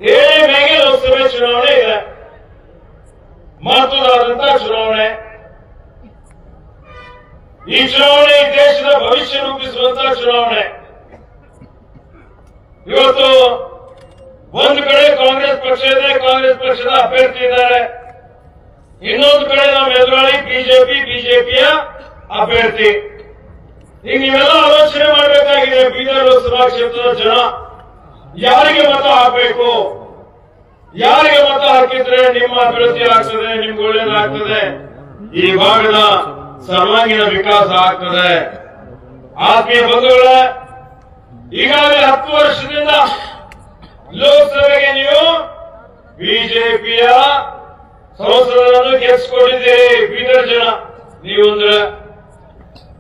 ಏಳನೇ ಮೇಗೆ ಲೋಕಸಭೆ ಚುನಾವಣೆ ಇದೆ, ಮಹತ್ವದಾದಂತಹ ಚುನಾವಣೆ. ಈ ಚುನಾವಣೆ ಈ ದೇಶದ ಭವಿಷ್ಯ ರೂಪಿಸುವಂತಹ ಚುನಾವಣೆ. ಇವತ್ತು ಒಂದು ಕಡೆ ಕಾಂಗ್ರೆಸ್ ಪಕ್ಷ ಇದೆ, ಕಾಂಗ್ರೆಸ್ ಪಕ್ಷದ ಅಭ್ಯರ್ಥಿ ಇದ್ದಾರೆ. ಇನ್ನೊಂದು ಕಡೆ ನಮ್ಮ ಎದುರಾಳಿ ಬಿಜೆಪಿಯ ಅಭ್ಯರ್ಥಿ. ಈಗ ನೀವೆಲ್ಲ ಆಲೋಚನೆ ಮಾಡಬೇಕಾಗಿದೆ, ಬೀದರ್ ಲೋಕಸಭಾ ಕ್ಷೇತ್ರದ ಜನ ಯಾರಿಗೆ ಮತ ಹಾಕಬೇಕು, ಯಾರಿಗೆ ಮತ ಹಾಕಿದ್ರೆ ನಿಮ್ಮ ಅಭಿವೃದ್ಧಿ ಆಗ್ತದೆ, ನಿಮ್ಗೆ ಒಳ್ಳೇದಾಗ್ತದೆ, ಈ ಭಾಗದ ಸರ್ವಾಂಗೀಣ ವಿಕಾಸ ಆಗ್ತದೆ. ಆತ್ಮೀಯ ಬಂಧುಗಳೇ, ಈಗಾಗಲೇ 10 ವರ್ಷದಿಂದ ಲೋಕಸಭೆಗೆ ನೀವು ಬಿಜೆಪಿಯ ಸಂಸದರನ್ನು ಗೆಲ್ಲಿಸಿಕೊಂಡಿದ್ದೀರಿ, ಬೀದರ್ ಜನ ನೀವು ಅಂದ್ರೆ.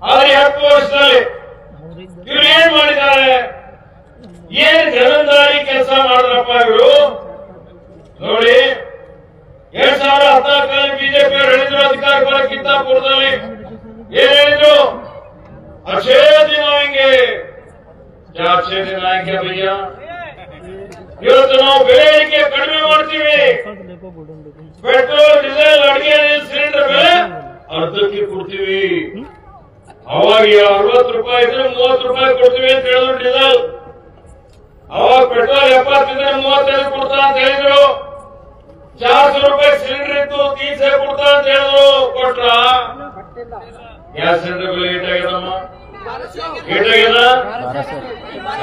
ಆದ್ರೆ 10 ವರ್ಷದಲ್ಲಿ ಇವ್ರು ಏನ್ ಮಾಡಿದ್ದಾರೆ, ಏನ್ ಜವಾಬ್ದಾರಿ ಕೆಲಸ ಮಾಡಿದ್ರಪ್ಪ ಇವರು ನೋಡಿ. 2014ರಲ್ಲಿ ಬಿಜೆಪಿ ಅವರು ಹೇಳಿದ್ರು, ಅಧಿಕಾರ ಬರಕ್ಕಿಂತ ಪೂರ್ವದಲ್ಲಿ ಏನ್ ಹೇಳಿದ್ರು, ಅಚ್ಚೇ ದಿನ ಹಿಂಗೆ ಅಚ್ಚೇ ದಿನ ಹಿಂಗೆ ಭಯ್ಯ, ಇವತ್ತು ನಾವು ಬೆಲೆ ಏರಿಕೆ ಕಡಿಮೆ ಮಾಡ್ತೀವಿ, ಪೆಟ್ರೋಲ್ ಡೀಸೆಲ್ ಅಡಿಗೆ ಸಿಲಿಂಡರ್ ಬೆಲೆ ಅರ್ಧಕ್ಕೆ ಕೊಡ್ತೀವಿ. ಅವಾಗ 60 ರೂಪಾಯಿ ಇದ್ರೆ 30 ರೂಪಾಯಿ ಕೊಡ್ತೀವಿ ಅಂತ ಹೇಳಿದ್ರು ಡೀಸೆಲ್. ಅವಾಗ ಪೆಟ್ರೋಲ್ 70 ಇದ್ರೆ 35 ಕೊಡ್ತಾ ಅಂತ ಹೇಳಿದ್ರು. 400 ರೂಪಾಯಿ ಸಿಲಿಂಡರ್ ಇತ್ತು, 30 ಕೊಡ್ತಾ ಅಂತ ಹೇಳಿದ್ರು. ಕೊಟ್ರ? ಗ್ಯಾಸ್ ಸಿಲಿಂಡರ್ ಬೆಲೆ ಏಟಾಗ್ಯದಮ್ಮ, ಏಟಾಗ್ಯದ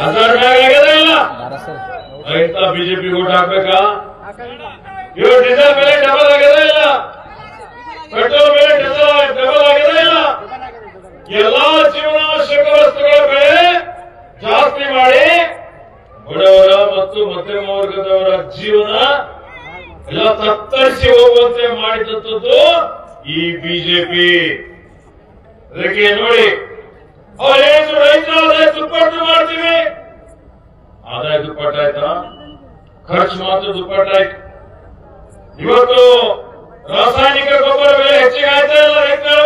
1000 ಮ್ಯಾಗ ಆಗ್ಯದ ಇಲ್ಲ. ರೈತ ಬಿಜೆಪಿ ಓಟ್ ಹಾಕ್ಬೇಕಾ? ಇವರು ಡೀಸೆಲ್ ಬೆಲೆ ಡಬಲ್ ಆಗ್ಯದ ಇಲ್ಲ, ಪೆಟ್ರೋಲ್ ಬೆಲೆ ಡಬಲ್ ಆಗ್ಯದ ಇಲ್ಲ. ಎಲ್ಲಾ ಜೀವನಾವಶ್ಯಕ ವಸ್ತುಗಳ ಬೆಲೆ ಜಾಸ್ತಿ ಮಾಡಿ ಬಡವರ ಮತ್ತು ಮಧ್ಯಮ ವರ್ಗದವರ ಜೀವನ ಎಲ್ಲ ತತ್ತರಿಸಿ ಹೋಗುವಂತೆ ಮಾಡಿದಂಥದ್ದು ಈ ಬಿಜೆಪಿ. ಅದಕ್ಕೆ ನೋಡಿ, ಅವ್ರು ಹೇಳಿದ್ರು ರೈತರ ಆದಾಯ ದುಪ್ಪಟ್ಟು ಮಾಡ್ತೀವಿ. ಆದಾಯ ದುಪ್ಪಟ್ಟಾಯ್ತಾ? ಖರ್ಚು ಮಾತ್ರ ದುಪ್ಪಟ್ಟಾಯ್ತು. ಇವತ್ತು ರಾಸಾಯನಿಕ ಗೊಬ್ಬರ ಬೆಲೆ ಹೆಚ್ಚಿಗೆ ಆಯ್ತಾ ಇಲ್ಲ? ರೈತರ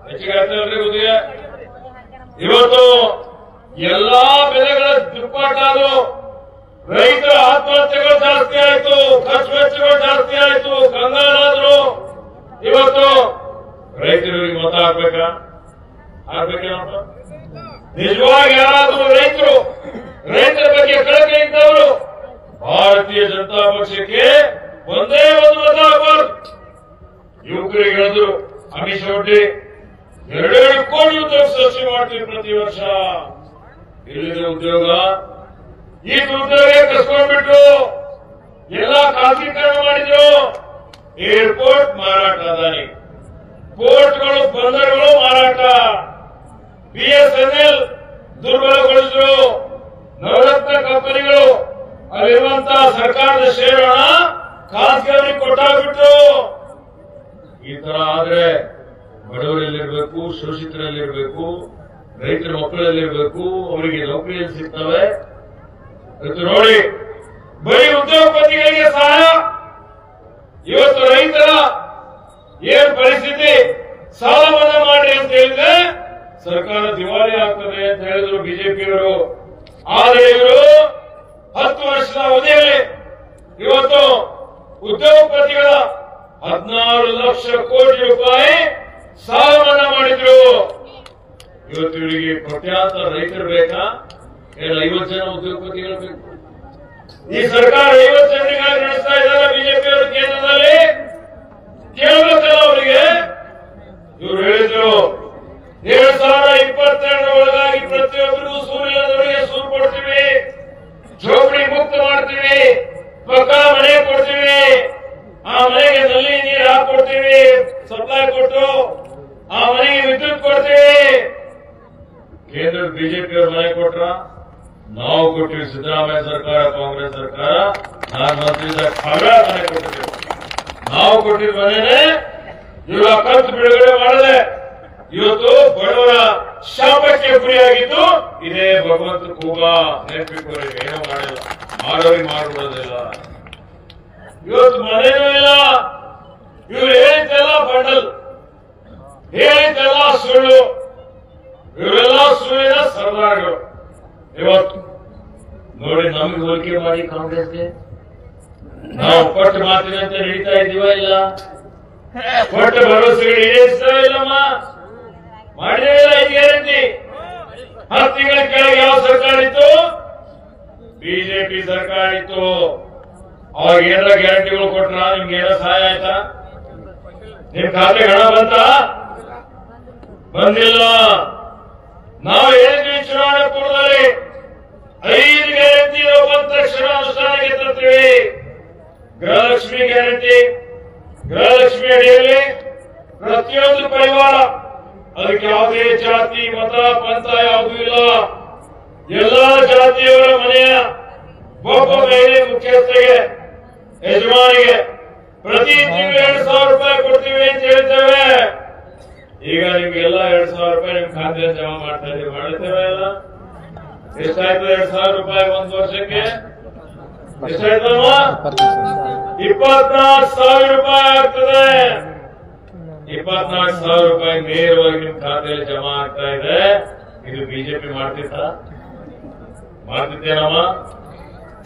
ಹೆಚ್ಚಿಗೆ ಆಯ್ತಾ ಇಲ್ರಿ? ಗೊತ್ತಿದೆ. ಇವತ್ತು ಎಲ್ಲಾ ಬೆಲೆಗಳ ದುಪ್ಪಟ್ಟಾದ್ರು, ರೈತರ ಆತ್ಮಹತ್ಯೆಗಳು ಜಾಸ್ತಿ ಆಯ್ತು, ಖರ್ಚು ವೆಚ್ಚಗಳು ಜಾಸ್ತಿ ಆಯ್ತು, ಕಂಗಾಲಾದ್ರು. ಇವತ್ತು ರೈತರಿಗೆ ಮತ ಹಾಕ್ಬೇಕಾ? ಹಾಕ್ಬೇಕೇನಪ್ಪ? ನಿಜವಾಗಿ ಯಾರಾದ್ರೂ ರೈತರ ಬಗ್ಗೆ ಕಳಕಳಿ ಇದ್ದವರು ಭಾರತೀಯ ಜನತಾ ಪಕ್ಷಕ್ಕೆ ಒಂದೇ ಒಂದು ಮತ ಹಾಕಬಾರ್ದು. ಯುವಕರಿಗೆ ಹೇಳಿದ್ರು ಅಮಿತ್ ಶೆಟ್ಟಿ 2 ಕೋಟಿ ಉದ್ಯೋಗ ಸೃಷ್ಟಿ ಮಾಡ್ತೀವಿ ಪ್ರತಿ ವರ್ಷ. ಇಲ್ಲಿದೆ ಉದ್ಯೋಗ, ಈ ಉದ್ಯೋಗ ಕಸ್ಕೊಂಡ್ಬಿಟ್ರು, ಎಲ್ಲ ಖಾಸಗೀಕರಣ ಮಾಡಿದ್ರು. ಏರ್ಪೋರ್ಟ್ ಮಾರಾಟ, ಅದಾನಿ ಪೋರ್ಟ್ಗಳು, ಬಂದರುಗಳು ಮಾರಾಟ, BSNL ದುರ್ಬಲಗೊಳಿಸಿದ್ರು, ನವರತ್ನ ಕಂಪನಿಗಳು ಅಲ್ಲಿರುವಂತಹ ಸರ್ಕಾರದ ಷೇರ್ ಹಣ ಖಾಸಗಿಯವರಿಗೆ ಕೊಟ್ಟಾಗ್ಬಿಟ್ರು. ಈ ತರ ಆದ್ರೆ ಬಡವರಲ್ಲಿರ್ಬೇಕು, ಶೋಷಿತರಲ್ಲಿರ್ಬೇಕು, ರೈತರ ಮಕ್ಕಳಲ್ಲಿರ್ಬೇಕು, ಅವರಿಗೆ ನೌಕರಿಯಲ್ಲಿ ಸಿಗ್ತವೆ. ಇವತ್ತು ನೋಡಿ, ಬರೀ ಉದ್ಯೋಗಪತಿಗಳಿಗೆ ಸಹಾಯ. ಇವತ್ತು ರೈತರ ಏನ್ ಪರಿಸ್ಥಿತಿ, ಸಾಲ ಮನ್ನಾ ಮಾಡಿ ಅಂತ ಹೇಳಿದ್ರೆ ಸರ್ಕಾರ ದಿವಾಳಿ ಆಗ್ತದೆ ಅಂತ ಹೇಳಿದ್ರು ಬಿಜೆಪಿಯವರು. ಆದರೆ ಇವರು 10 ವರ್ಷದ ಅವಧಿಯಲ್ಲಿ ಇವತ್ತು ಉದ್ಯೋಗಪತಿಗಳ 16 ಲಕ್ಷ ಕೋಟಿ ರೂಪಾಯಿ ಸಾಲ ಮನ್ನಾ ಮಾಡಿದ್ರು. ಇವತ್ತು ಇವರಿಗೆ ಕೋಟ್ಯಾಂತರ ರೈತರು ಬೇಕಾ? 50 ಜನ ಉದ್ಯೋಗಪತಿಗಳು ಬೇಕು. ಈ ಸರ್ಕಾರ 50 ಜನರಿಗಾಗಿ ನಡೆಸ್ತಾ ಇದ್ದಾರೆ ಬಿಜೆಪಿಯವರು ಕೇಂದ್ರದಲ್ಲಿ. ಕೇಳಬೇಕಲ್ಲ ಅವರಿಗೆ. ಇವರು ಹೇಳಿದ್ರು 2022 ಒಳಗಾಗಿ ಪ್ರತಿಯೊಬ್ಬರಿಗೂ ಸೂರ್ಯನವರಿಗೆ ಸೂರು ಕೊಡ್ತೀವಿ, ಜೋಪಡಿ ಮುಕ್ತ ಮಾಡ್ತೀವಿ, ಪಕ್ಕಾ ಮನೆ ಕೊಡ್ತೀವಿ, ಆ ಮನೆಗೆ ನಲ್ಲಿ ನೀರು ಹಾಕೊಡ್ತೀವಿ, ಸಪ್ಲೈ ಕೊಟ್ಟು ಆ ಮನೆಗೆ ವಿದ್ಯುತ್ ಕೊಡ್ತೀವಿ. ಕೇಂದ್ರದ ಬಿಜೆಪಿಯವರು ಮನೆ ಕೊಟ್ರ? ನಾವು ಕೊಟ್ಟಿವಿ. ಸಿದ್ದರಾಮಯ್ಯ ಸರ್ಕಾರ, ಕಾಂಗ್ರೆಸ್ ಸರ್ಕಾರ, ನಾನು ಮಂತ್ರಿ ಮನೆ ಕೊಟ್ಟಿದ್ದೇವೆ. ನಾವು ಕೊಟ್ಟಿದ್ದ ಮನೆನೇ ಇವಾಗ ಕಂತು ಬಿಡುಗಡೆ ಮಾಡದೆ ಇವತ್ತು ಬಡವರ ಶಾಪಕ್ಕೆ ಗುರಿಯಾಗಿದ್ದು ಇದೇ ಭಗವಂತ ಕೂಗ. ನೆನಪಿಟ್ಕೊಳ್ಳಿ, ಏನೋ ಮಾಡಿಲ್ಲ, ಮಾಡೋರಿಗೆ ಮಾಡಿಬಿಡೋದಿಲ್ಲ. ಇವತ್ತು ಮನೇನೂ ಇಲ್ಲ. ಇವ್ರು ಹೇಳಿದ್ದೆಲ್ಲ ಬಂಡಲ್, ಹೇಳಿದ್ದೆಲ್ಲ ಸುಳ್ಳು. ಇವರೆಲ್ಲ ಸುಳ್ಳಿನ ಸರ್ದಾರ್ಗಳು. ಇವತ್ತು ನೋಡಿ ನಮ್ಗೆ ಹೋಲಿಕೆ ಮಾಡಿ ಕಾಂಗ್ರೆಸ್ಗೆ ನಾವು ಕೊಟ್ಟ ಮಾತಿನಂತೆ ನಡೀತಾ ಇದೀವ ಇಲ್ಲ, ಕೊಟ್ಟ ಭರವಸೆಗಳು ಈಡೇರಿಸ್ತಾ ಇಲ್ಲಮ್ಮ, ಮಾಡಿದೇ ಇಲ್ಲ. 5 ಗ್ಯಾರಂಟಿ 10 ತಿಂಗಳ ಕೆಳಗೆ ಯಾವ ಸರ್ಕಾರ ಇತ್ತು? ಬಿಜೆಪಿ ಸರ್ಕಾರ ಇತ್ತು. ಅವಾಗ ಏನಾರ ಗ್ಯಾರಂಟಿಗಳು ಕೊಟ್ರ? ನಿಮ್ಗೆ ಏನೋ ಸಹಾಯ ಆಯ್ತಾ? ನಿಮ್ ಖಾತೆ ಹಣ ಬಂತ? ಬಂದಿಲ್ಲ. ನಾವು ಹೇಳಿದ್ವಿ ಚುನಾವಣೆ ಪೂರ್ವದಲ್ಲಿ 5 ಗ್ಯಾರಂಟಿ ಬಂದ ತಕ್ಷಣ ಅನುಷ್ಠಾನಕ್ಕೆ ತರ್ತೀವಿ. ಗೃಹಲಕ್ಷ್ಮಿ ಗ್ಯಾರಂಟಿ, ಗೃಹಲಕ್ಷ್ಮಿ ಅಡಿಯಲ್ಲಿ ಪ್ರತಿಯೊಂದು ಪರಿವಾರ, ಅದಕ್ಕೆ ಯಾವುದೇ ಜಾತಿ ಮತ ಪಂಥ ಯಾವುದೂ ಇಲ್ಲ, ಎಲ್ಲಾ ಜಾತಿಯವರ ಮನೆಯ ಒಬ್ಬ ಮಹಿಳೆ ಮುಖ್ಯಸ್ಥರಿಗೆ ಯಜಮಾನಿಗೆ ಪ್ರತಿ ತಿಂಗಳು 2,000 ರೂಪಾಯಿ ಕೊಡ್ತೀವಿ ಅಂತ ಹೇಳಿದ್ದೇವೆ. ಈಗ ನಿಮ್ಗೆಲ್ಲ 2,000 ರೂಪಾಯಿ ನಿಮ್ ಖಾತೆಯಲ್ಲಿ ಜಮಾ ಮಾಡ್ತಾ ಇದೀವಿ. ಮಾಡ್ತೇವೆ ಅಲ್ಲ? ಎಷ್ಟಾಯ್ತು 2,000 ರೂಪಾಯಿ ಒಂದು ವರ್ಷಕ್ಕೆ? ಎಷ್ಟಾಯ್ತಮ್ಮ? 24,000 ರೂಪಾಯಿ ಆಗ್ತದೆ. 24,000 ರೂಪಾಯಿ ನೇರವಾಗಿ ನಿಮ್ ಖಾತೆಯಲ್ಲಿ ಜಮಾ ಆಗ್ತಾ ಇದೆ. ಇದು ಬಿಜೆಪಿ ಮಾಡ್ತಿದ್ದೇನಮ್ಮ?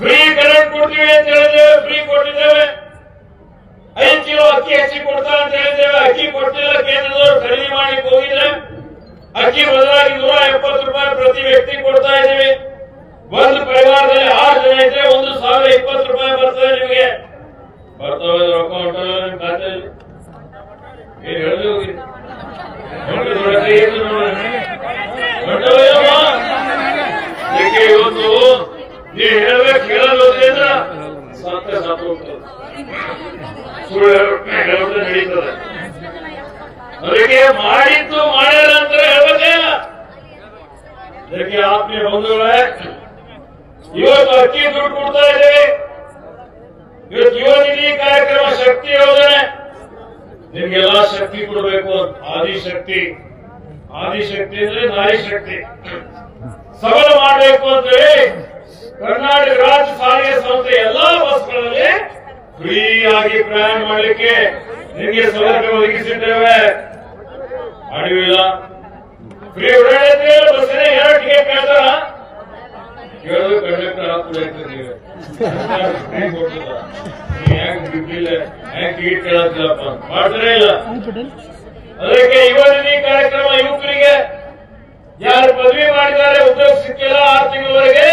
ಫ್ರೀ ಕರೆಂಟ್ ಕೊಡ್ತೀವಿ ಅಂತ ಹೇಳಿದ್ದೇವೆ, ಫ್ರೀ ಕೊಟ್ಟಿದ್ದೇವೆ. 5 ಕಿಲೋ ಅಕ್ಕಿ ಹೆಚ್ಚಿಗೆ ಕೊಡ್ತಾ ಅಂತ ಹೇಳಿದ್ದೇವೆ, ಅಕ್ಕಿ ಕೊಟ್ಟಿಲ್ಲ. ಕೇಂದ್ರದವರು ಖರೀದಿ ಮಾಡಿ ಹೋಗಿದ್ರೆ ಅಕ್ಕಿ ಬದಲಾಗಿ 170 ರೂಪಾಯಿ ಪ್ರತಿ ವ್ಯಕ್ತಿ ಕೊಡ್ತಾ ಇದ್ದೀವಿ. ಒಂದು ಪರಿವಾರದಲ್ಲಿ 6 ಜನ ಇದ್ರೆ 1,020 ರೂಪಾಯಿ ಬರ್ತದೆ. ನಿಮಗೆ ಬರ್ತವೆ ರೊಕ್ಕ ಹೊಂಟಲ್ಲ ನಿಮ್ ಖಾತೆಯಲ್ಲಿ? ಏನ್ ಹೇಳಿದ್ರೆ ಹೋಗಿ ಇವತ್ತು ನೀವು ಹೇಳ್ಬೇಕು, ಹೇಳೋದು ಅಂದ್ರ ಸತ್ತ ಹೋಗ್ತದೆ, ಸುಳ್ಳು ಹೇಳೋದು ನಡೀತದೆ. ಅದಕ್ಕೆ ಮಾಡಿದ್ದು ಮಾಡ್ಯಾರ ಅಂತ ಹೇಳ್ಬೇಕೇ. ಅದಕ್ಕೆ ಆತ್ಮೀಯ ಬಂಧುಗಳೇ, ಇವತ್ತು ಅಕ್ಕಿ ದುಡ್ಡು ಕೊಡ್ತಾ ಇದ್ದೇವೆ. ಇವತ್ತು ಯುವ ನಿಧಿ ಕಾರ್ಯಕ್ರಮ, ಶಕ್ತಿ ಯೋಜನೆ, ನಿಮ್ಗೆಲ್ಲಾ ಶಕ್ತಿ ಕೊಡಬೇಕು. ಆದಿಶಕ್ತಿ ಅಂದ್ರೆ ನಾರಿ ಶಕ್ತಿ ಸಬಲ ಮಾಡಬೇಕು ಅಂತ ಹೇಳಿ ಕರ್ನಾಟಕ ರಾಜ್ಯ ಸಾರಿಗೆ ಸಂಸ್ಥೆ ಎಲ್ಲಾ ಬಸ್ಗಳಲ್ಲಿ ಫ್ರೀ ಆಗಿ ಪ್ರಯಾಣ ಮಾಡಲಿಕ್ಕೆ ನಿಮಗೆ ಸೌಲಭ್ಯ ಒದಗಿಸಿದ್ದೇವೆ. ಮಾಡಿಲ್ಲ ಫ್ರೀ ಓಡಾಡಿದ್ರೆ ಬಸ್ಸಿನ 2 ಟಿಕೆಟ್ ಕೇಳ್ತಾರ? ಕೇಳೋದು ಕಂಡಕ್ಟರ್ ಹಾಕ್ಬಿಡ್ತೀವಿ. ಹೆಂಗ್ ಟಿಕೆಟ್ ಕೇಳತ್ತಿಲ್ಲಪ್ಪ, ಮಾಡ್ತಾನೆ ಇಲ್ಲ. ಅದಕ್ಕೆ ಯುವ ನಿಧಿ ಕಾರ್ಯಕ್ರಮ, ಯುವಕರಿಗೆ ಯಾರು ಪದವಿ ಮಾಡಿದ್ದಾರೆ, ಉದ್ಯೋಗ ಸಿಕ್ಕಿಲ್ಲ 6 ತಿಂಗಳವರೆಗೆ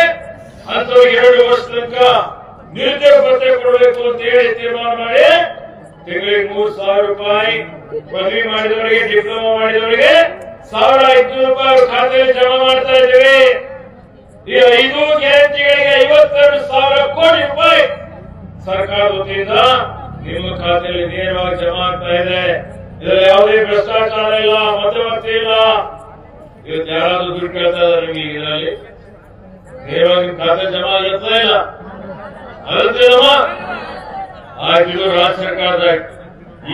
ಅಂತವ್ರಿಗೆ 2 ವರ್ಷ ತನಕ ನಿರುದ್ಯೋಗ ಭತ್ಯೆ ಕೊಡಬೇಕು ಅಂತ ಹೇಳಿ ತೀರ್ಮಾನ ಮಾಡಿ ತಿಂಗಳಿಗೆ 3,000 ರೂಪಾಯಿ, ಪದವಿ ಮಾಡಿದವರಿಗೆ, ಡಿಪ್ಲೊಮಾ ಮಾಡಿದವರಿಗೆ 1,500 ರೂಪಾಯಿ ಖಾತೆಯಲ್ಲಿ ಜಮಾ ಮಾಡ್ತಾ ಇದ್ದೀವಿ. ಈ 5 ಗ್ಯಾರಂಟಿಗಳಿಗೆ 52,000 ಕೋಟಿ ರೂಪಾಯಿ ಸರ್ಕಾರದ ವತಿಯಿಂದ ನಿಮ್ಮ ಖಾತೆಯಲ್ಲಿ ನೇರವಾಗಿ ಜಮಾ ಆಗ್ತಾ ಇದೆ. ಇದರಲ್ಲಿ ಯಾವುದೇ ಭ್ರಷ್ಟಾಚಾರ ಇಲ್ಲ, ಮಧ್ಯವರ್ತಿ ಇಲ್ಲ. ಇವತ್ತು ಯಾರಾದ್ರೂ ದುಡ್ಡು ಕೇಳ್ತಾ ಇದ್ದಾರೆ ನಿಮಗೆ, ಇದರಲ್ಲಿ ನೇರವಾಗಿ ನಿಮ್ಮ ಖಾತೆ ಜಮಾ ಆಗಿರ್ತಾ ಇಲ್ಲ. ಅದಂತೇನಮ್ಮ? ಇದು ರಾಜ್ಯ ಸರ್ಕಾರದ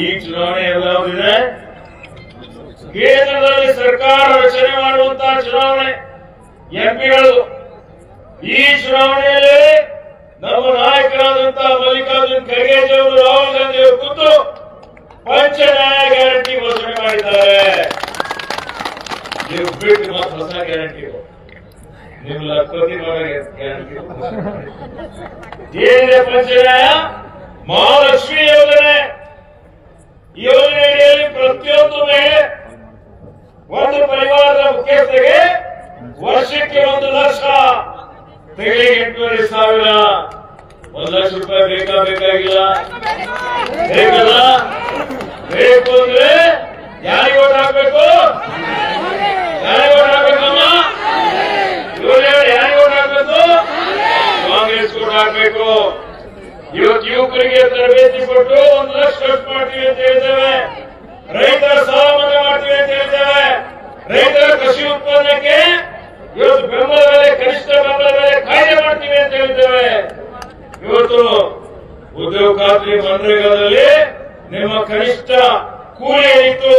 ಈ ಚುನಾವಣೆ ಯಾವುದಿದೆ, ಕೇಂದ್ರದಲ್ಲಿ ಸರ್ಕಾರ ರಚನೆ ಮಾಡುವಂತಹ ಚುನಾವಣೆ, ಎಂಪಿಗಳು. ಈ ಚುನಾವಣೆಯಲ್ಲಿ ನಮ್ಮ ನಾಯಕರಾದಂತಹ ಮಲ್ಲಿಕಾರ್ಜುನ್ ಖರ್ಗೆ ಅವರು, ರಾಹುಲ್ ಗಾಂಧಿ ಅವರು ಖುದ್ದು ಪಂಚ ನ್ಯಾಯ ಗ್ಯಾರಂಟಿ ಘೋಷಣೆ ಮಾಡಿದ್ದಾರೆ. ನೀವು ಬಿಟ್ಟು ಮತ್ತು ಹೊಸ ಗ್ಯಾರಂಟಿಗಳು, ನೀವು ಲಕ್ಷಪತಿ ಗ್ಯಾರಂಟಿ ಏನಿದೆ? ಪಂಚ ನ್ಯಾಯ, ಮಹಾಲಕ್ಷ್ಮಿ ಯೋಜನೆ. ಯೋಜನೆಯಲ್ಲಿ ಪ್ರತಿಯೊಂದು ಮಹಿಳೆ, ಒಂದು ಪರಿವಾರದ ಮುಖ್ಯಸ್ಥರಿಗೆ ವರ್ಷಕ್ಕೆ 1 ಲಕ್ಷ, ತಿಂಗಳಿಗೆ 8,500. 1 ಲಕ್ಷ ರೂಪಾಯಿ ಬೇಕಾಗಿಲ್ಲ? ಬೇಕಲ್ಲ? ಬೇಕು ಅಂದ್ರೆ ಯಾರಿಗೆ ಓಟ್ ಹಾಕ್ಬೇಕು? ಯಾರಿಗೆ ಓಟ್ ಹಾಕ್ಬೇಕಮ್ಮ? ಯಾರಿಗೆ ಓಟ್ ಹಾಕ್ಬೇಕು? ಕಾಂಗ್ರೆಸ್ ಓಟ್ ಹಾಕ್ಬೇಕು. ಇವತ್ತು ಯುವಕರಿಗೆ ತರಬೇತಿ ಕೊಟ್ಟು 1 ಲಕ್ಷ ಖರ್ಚು ಮಾಡ್ತೀವಿ ಅಂತ ಹೇಳಿದ್ದೇವೆ. ರೈತರ ಸಾಲ ಮನ್ನಾ ಮಾಡ್ತೀವಿ ಅಂತ ಹೇಳಿದ್ದೇವೆ. ರೈತರ ಕೃಷಿ ಉತ್ಪನ್ನಕ್ಕೆ ಇವತ್ತು ಬೆಂಬಲ ಬೆಲೆ, ಕನಿಷ್ಠ ಬೆಂಬಲ ಬೆಲೆ ಕಾಯ್ದೆ ಮಾಡ್ತೀವಿ ಅಂತ ಹೇಳಿದ್ದೇವೆ. ಇವತ್ತು ಉದ್ಯೋಗ ಖಾತ್ರಿ ಮನ್ರೇಗಾದಲ್ಲಿ ನಿಮ್ಮ ಕನಿಷ್ಠ ಕೂಲಿ ಏನಿತ್ತು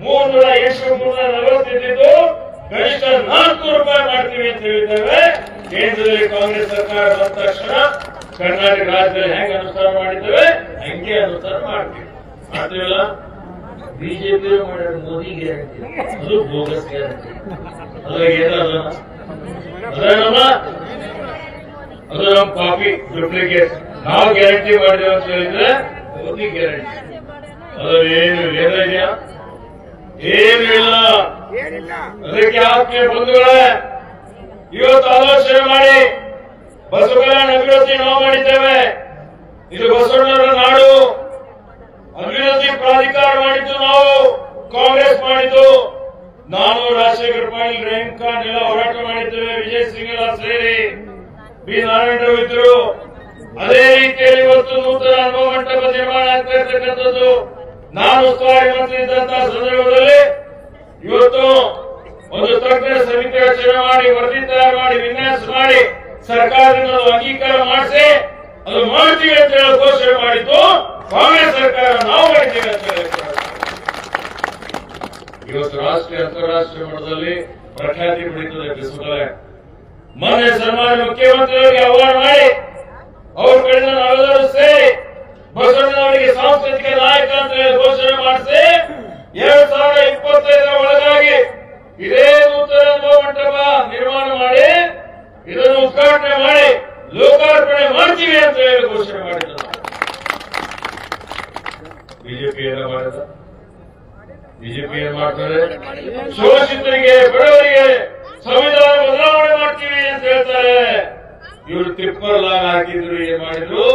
340 ಇದ್ದಿದ್ದು ಕನಿಷ್ಠ 400 ರೂಪಾಯಿ ಮಾಡ್ತೀವಿ ಅಂತ ಹೇಳಿದ್ದೇವೆ. ಕೇಂದ್ರದಲ್ಲಿ ಕಾಂಗ್ರೆಸ್ ಸರ್ಕಾರ ಬಂದ ತಕ್ಷಣ ಕರ್ನಾಟಕ ರಾಜ್ಯದಲ್ಲಿ ಹೆಂಗ್ ಅನುಷ್ಠಾನ ಮಾಡಿದ್ದೇವೆ ಹಂಗೆ ಅನುಷ್ಠಾನ ಮಾಡ್ತೀವಲ್ಲ. ಬಿಜೆಪಿ ಮಾಡ್ಯಾರ ಮೋದಿ ಗ್ಯಾರಂಟಿ, ಅದು ಬೋಗಸ್ ಗ್ಯಾರಂಟಿ. ಅದ್ರಾಗ ಏನಮ್ಮ ಅದು ನಮ್ಮ ಕಾಪಿ ಡೂಪ್ಲಿಕೇಟ್. ನಾವು ಗ್ಯಾರಂಟಿ ಮಾಡಿದೇವೆ ಅಂತ ಹೇಳಿದ್ರೆ ಮೋದಿ ಗ್ಯಾರಂಟಿ. ಅದ್ರಲ್ಲಿ ಏನು ಇದೆಯಾ? ಏನು ಇಲ್ಲ. ಅದಕ್ಕೆ ಆತ್ಮೀಯ ಬಂಧುಗಳೇ, ಇವತ್ತು ಆಲೋಚನೆ ಮಾಡಿ ಬಸವಕಲ್ಯಾಣ ಅಭಿವೃದ್ಧಿ ನಾವು ಮಾಡಿದ್ದೇವೆ. ಇದು ಬಸವಣ್ಣವರ ನಾಡು. ಅಭಿವೃದ್ಧಿ ಪ್ರಾಧಿಕಾರ ಮಾಡಿದ್ದು ನಾವು, ಕಾಂಗ್ರೆಸ್ ಮಾಡಿದ್ದು ನಾನು, ರಾಜಶೇಖರ ಪಾಟೀಲ್, ರಹೀಂ ಖಾನ್ ಎಲ್ಲ ಹೋರಾಟ ಮಾಡಿದ್ದೇವೆ. ವಿಜಯ್ ಸಿಂಗ್ ಎಲ್ಲ ಸೇರಿ, ಬಿ ನಾರಾಯಣರಾವ್ ಇದ್ರು. ಅದೇ ರೀತಿಯಲ್ಲಿ ಇವತ್ತು ನೂತನ ಅನುಭವ ಮಂಟಪ ನಿರ್ಮಾಣ ಆಗ್ತಾ ಇರ್ತಕ್ಕಂಥದ್ದು. ನಾನು ಉಸ್ತುವಾರಿ ಮಂತ್ರಿ ಇದ್ದಂತಹ ಸಂದರ್ಭದಲ್ಲಿ ಇವತ್ತು ಒಂದು ತಜ್ಞರ ಸಮಿತಿ ರಚನೆ ಮಾಡಿ, ವರದಿ ತಯಾರು ಮಾಡಿ, ವಿನ್ಯಾಸ ಮಾಡಿ, ಸರ್ಕಾರದಿಂದ ಅಂಗೀಕಾರ ಮಾಡಿಸಿ ಅದು ಮಾಡ್ತೀವಿ ಅಂತ ಹೇಳಿ ಘೋಷಣೆ ಮಾಡಿದ್ದು ಕಾಂಗ್ರೆಸ್ ಸರ್ಕಾರ. ನಾವು ಮಾಡ್ತೀವಿ ಅಂತ ಹೇಳಿ ಇವತ್ತು ರಾಷ್ಟ್ರೀಯ ಅಂತಾರಾಷ್ಟ್ರೀಯ ಮಟ್ಟದಲ್ಲಿ ಪ್ರಖ್ಯಾತಿ ಪಡೀತದೆ ಬಸವಕಲ್ಯಾಣ. ಮೊನ್ನೆ ಸನ್ಮಾನ್ಯ ಮುಖ್ಯಮಂತ್ರಿಯವರಿಗೆ ಆಹ್ವಾನ ಮಾಡಿ ಅವ್ರ ಕಡೆಯಿಂದ ನಾವೆಲ್ಲರೂ ಸೇರಿ ಬಸವಣ್ಣನವರಿಗೆ ಸಾಂಸ್ಕೃತಿಕ ನಾಯಕ ಅಂತ ಹೇಳಿ ಘೋಷಣೆ ಮಾಡಿಸಿ 2025 ಒಳಗಾಗಿ ಇದೇ ನೂತನ ಅನುಭವ ಮಂಟಪ ನಿರ್ಮಾಣ ಮಾಡಿ ಇದನ್ನು ಉದ್ಘಾಟನೆ ಮಾಡಿ ಲೋಕಾರ್ಪಣೆ ಮಾಡ್ತೀವಿ ಅಂತ ಹೇಳಿ ಘೋಷಣೆ ಮಾಡಿದ್ರು. ಬಿಜೆಪಿ ಏನ ಮಾಡಿದ? ಬಿಜೆಪಿ ಏನ್ ಮಾಡ್ತಾರೆ? ಶೋಷಿತರಿಗೆ, ಬಡವರಿಗೆ ಸಂವಿಧಾನ ಬದಲಾವಣೆ ಮಾಡ್ತೀವಿ ಅಂತ ಹೇಳ್ತಾರೆ. ಇವರು ಟಿಪ್ಪರ್ ಲಾಗ್ ಹಾಕಿದ್ರು, ಏನ್ ಮಾಡಿದ್ರು?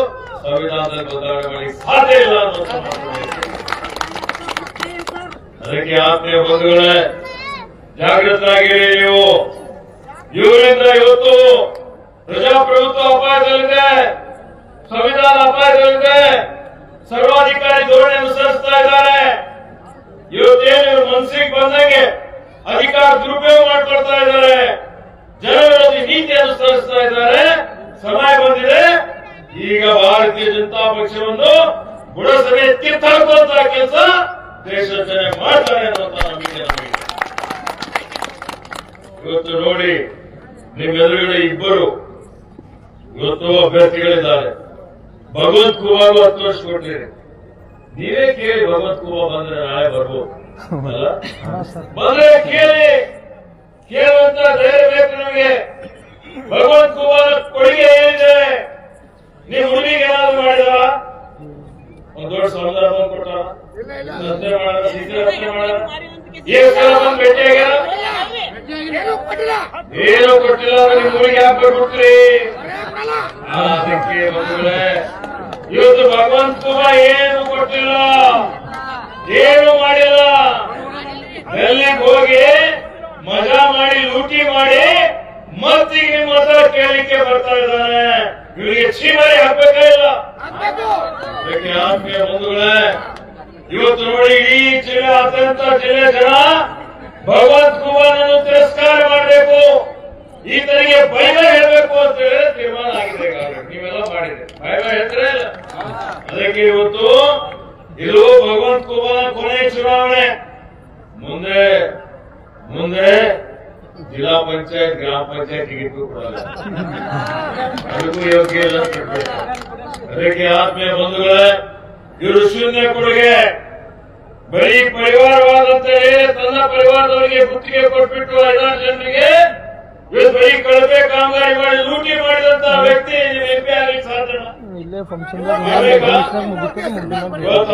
ಸಂವಿಧಾನದಲ್ಲಿ ಬದಲಾವಣೆ ಮಾಡಿ ಸಾಧ್ಯ ಇಲ್ಲ ಅನ್ನೋ. ಅದಕ್ಕೆ ಆತ್ಮೀಯ ಬಂಧುಗಳೇ, ಜಾಗೃತರಾಗಿರಿ ನೀವು. ಇವರಿಂದ ಇವತ್ತು ಪ್ರಜಾಪ್ರಭುತ್ವ ಅಪಾಯದಲ್ಲಿದೆ, ಸಂವಿಧಾನ ಅಪಾಯದಲ್ಲಿದೆ, ಸರ್ವಾಧಿಕಾರಿ ಧೋರಣೆ ಅನುಸರಿಸ್ತಾ ಇದ್ದಾರೆ. ಇವತ್ತೇನು ಇವರು ಮನಸ್ಸಿಗೆ ಬಂದಂಗೆ ಅಧಿಕಾರ ದುರುಪಯೋಗ ಮಾಡ್ಕೊಳ್ತಾ ಇದ್ದಾರೆ, ಜನವಿರೋಧಿ ನೀತಿ ಅನುಸರಿಸ್ತಾ ಇದ್ದಾರೆ. ಸಮಯ ಬಂದಿದೆ, ಈಗ ಭಾರತೀಯ ಜನತಾ ಪಕ್ಷವನ್ನು ಬುಡಸಭೆ ಕಿತ್ತಾಕುವಂತಹ ಕೆಲಸ ದೇಶದ ಜನ ಮಾಡ್ತಾರೆ ಅನ್ನುವಂತ ನಂಬಿಕೆ ನಮಗೆ. ಇವತ್ತು ನೋಡಿ, ನಿಮ್ಮೆದುರುಗಡೆ ಇಬ್ಬರು ಇವತ್ತು ಅಭ್ಯರ್ಥಿಗಳಿದ್ದಾರೆ. ಭಗವಂತ ಖೂಬಾಗೂ 10 ವರ್ಷ ಕೊಟ್ಟಿರಿ. ನೀವೇ ಕೇಳಿ, ಭಗವಂತ ಖೂಬಾ ಬಂದ್ರೆ ನಾಳೆ ಬರ್ಬೋದು ಅಲ್ಲ? ಬಂದ್ರೆ ಕೇಳುವಂತ ಧೈರ್ಯ ಬೇಕು ನಮಗೆ. ಭಗವಂತ ಖೂಬಾ ಕೊಡುಗೆ ಏನಿದೆ? ನೀವು ಹುಡುಗಿಗೆ ಏನಾದ್ರು ಮಾಡಿದ? ಒಂದು ದೊಡ್ಡ ಸಂವಿಧಾನ ಬಂದು ಕೊಟ್ಟಾರ? ರಸ್ತೆ ಮಾಡ, ರಸ್ತೆ ಮಾಡ, ಏನ್ ಸಲ ಬಂದು ಭೇಟಿಯಾಗ್ಯಾರ? ಏನು ಕೊಟ್ಟಿಲ್ಲ. ನಿಮ್ ಹುಡುಗಿ ಯಾಕೆ ಬರ್ಬಿಟ್ರಿ? ಅದಕ್ಕೆ ಬಂಧುಗಳೇ, ಇವತ್ತು ಭಗವಂತ ಖೂಬಾ ಏನು ಕೊಟ್ಟಿಲ್ಲ, ಏನು ಮಾಡಿಲ್ಲ. ಡೆಲ್ಲಿಗೆ ಹೋಗಿ ಮಜಾ ಮಾಡಿ, ಲೂಟಿ ಮಾಡಿ, ಮತ್ತೀಗ ನಿಮ್ಮ ಮತ ಕೇಳಲಿಕ್ಕೆ ಬರ್ತಾ ಇದ್ದಾನೆ. ಇವರಿಗೆ ಚೀಮಾರಿ ಹಾಕ್ಬೇಕೇ ಇಲ್ಲ. ಅದಕ್ಕೆ ಆತ್ಮೀಯ ಬಂಧುಗಳೇ, ಇವತ್ತು ನೋಡಿ, ಇಡೀ ಜಿಲ್ಲೆಯಾದ್ಯಂತ ಜಿಲ್ಲೆ ಜನ ಭಗವಂತ ಖೂಬಾನನ್ನು ತಿರಸ್ಕಾರ ಮಾಡಬೇಕು, ಈತನಿಗೆ ಬೈಬ ಹೇಳಬೇಕು ಅಂತ ಹೇಳಿ ತೀರ್ಮಾನ ಆಗಿದೆ. ನೀವೆಲ್ಲ ಮಾಡಿದೆ, ಬೈಬ ಹೇಳ್ತಾರೆ ಇಲ್ಲ. ಅದಕ್ಕೆ ಇವತ್ತು ಇದು ಭಗವಂತ ಖೂಬಾನ ಕೊನೆಯ ಚುನಾವಣೆ. ಮುಂದೆ ಜಿಲ್ಲಾ ಪಂಚಾಯತ್, ಗ್ರಾಮ ಪಂಚಾಯತ್ ಟಿಕೆಟ್ ಕೊಡಲ್ಲ, ಅದಕ್ಕೂ ಯೋಗ್ಯ ಇಲ್ಲ. ಅದಕ್ಕೆ ಆತ್ಮೀಯ ಬಂಧುಗಳೇ, ಇವರು ಶೂನ್ಯ ಕೊಡುಗೆ. ಬರೀ ಪರಿವಾರವಾದಂತೆ ತನ್ನ ಪರಿವಾರದವರಿಗೆ ಗುತ್ತಿಗೆ ಕೊಟ್ಬಿಟ್ಟು 5 ಜನರಿಗೆ ಇವತ್ತು ಬರೀ ಕಳಪೆ ಕಾಮಗಾರಿ ಮಾಡಿ ಲೂಟಿ ಮಾಡಿದಂತ ವ್ಯಕ್ತಿ ನೀವು ಎಂಪಿ ಆಗ್ಲಿಕ್ಕೆ ಸಾಧ್ಯ?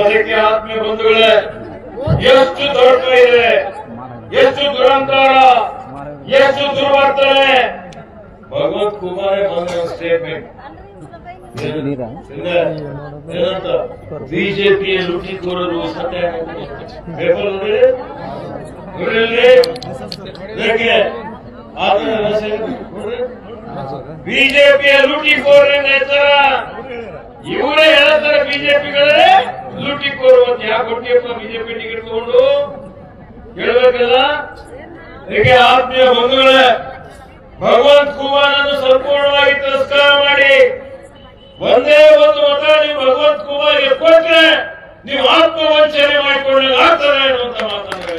ಅದಕ್ಕೆ ಆತ್ಮೀಯ ಬಂಧುಗಳೇ, ಎಷ್ಟು ದೊಡ್ಡ ಇದೆ, ಎಷ್ಟು ದುರಂಕಾರ, ಎಷ್ಟು ದುರ್ವರ್ತನೆ. ಭಗವಂತ ಖೂಬಾನೇ ಬಂದ ಸ್ಟೇಟ್ಮೆಂಟ್ ಏನಂತ? ಬಿಜೆಪಿಯ ಲೂಟಿಕೋರರು ಸತ್ಯ ಪೇಪರ್ ಬಿಜೆಪಿಯ ಲೂಟಿಕೋರರಿಂದ ಹೆಸರ ಇವರೇ ಹೇಳ್ತಾರೆ. ಬಿಜೆಪಿಗಳೇ ಲೂಟಿಕೋರು ಅಂತ ಯಾಕೆ ಕೊಟ್ಟಿಯಪ್ಪ ಬಿಜೆಪಿ ಟಿಕೆಟ್ ತಗೊಂಡು ಹೇಳ್ಬೇಕಲ್ಲ. ಅದಕ್ಕೆ ಆತ್ಮೀಯ ಬಂಧುಗಳೇ, ಭಗವಂತ ಖೂಬಾನನ್ನು ಸಂಪೂರ್ಣವಾಗಿ ತಿರಸ್ಕಾರ ಮಾಡಿ ಒಂದೇ ಒಂದು ಮತ ನೀವು ಭಗವಂತ ಖೂಬಾಗೆ ಕೊಟ್ಟರೆ ನೀವು ಆತ್ಮವಂಚನೆ ಮಾಡಿಕೊಂಡಾಗ ಆಗ್ತದೆ ಅನ್ನುವಂತ ಮಾತನ್ನು